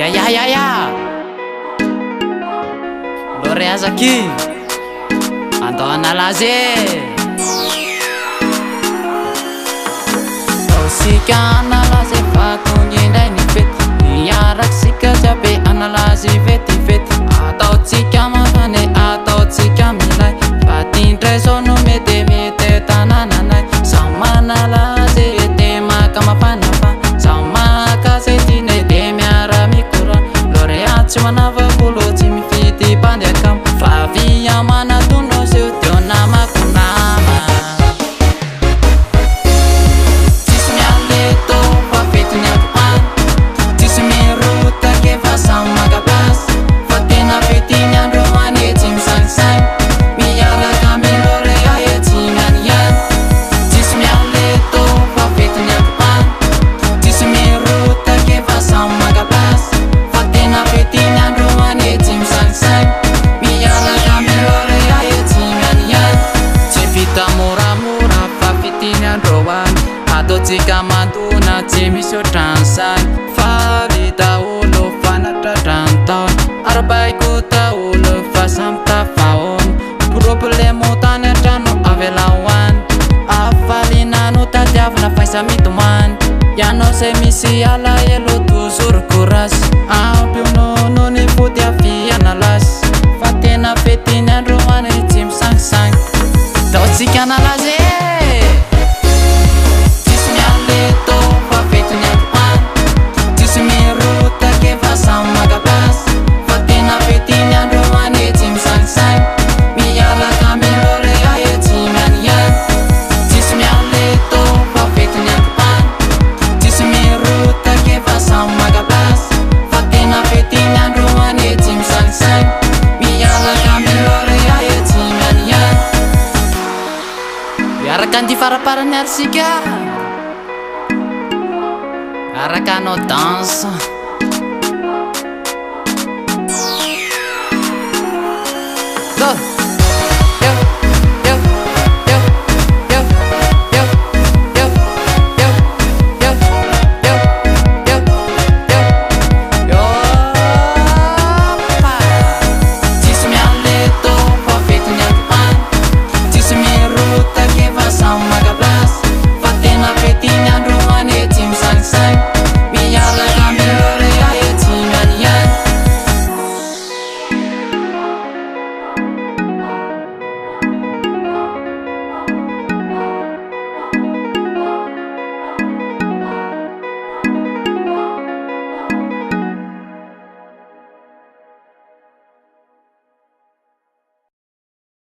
Ya Lore azaki andao analazy taosika analazy fatongy indray ny fety miaraksika jiaby analazy vetivety ataotsika mafane ataotsika milay fatindray zao no mety tanànanay zaho manalazy de maka mafanafa zaho makazy tiny de miara mikorana lore atsy manavakolo tsy mifidy mpandeakamo favia manatono zio teo namako nama tsisy mialeto fa fetiny androany tsisy mirotake fa samy maka plasy fa tena fetiny androany e tsy misanisany miaraka milore ae tsy mianiany tsisy mialeto fa fetiny androany tsisy mirotake fa samy maka plasy fa tena fetiny androany e tsy misanisany miaraka milore ae tsy mianiany tsy vita moramora fa fetiny androany ataotsika mandona tsy misy ohatransany fa vita olo fanatratrantao arabaiko taolo fa samy tafaony problemo tany antrano avelahoany afalinano tadiavina faisa mitomany ianao zay misy alahelo toujours courage ampionono ny fody afiana lasy fa tena fetiny androany tsy misangisangy taotsika analazy tsisy mialeto fa fetiny androany tsisy mirotake fa samy maka plasy fa tena fetiny androany tsy misangisangy miaraka milore ae tsy mianiany tsisy mialeto fa fetiny androany tsisy mirotake fa samy maka plasy fa tena fetiny androany tsy misangisangy miaraka milore ae tsy mianiany miaraka andy faraparany arysika araka anao danse go tsisy mialeto fa fetiny androany tsisy mirotake fa samy maka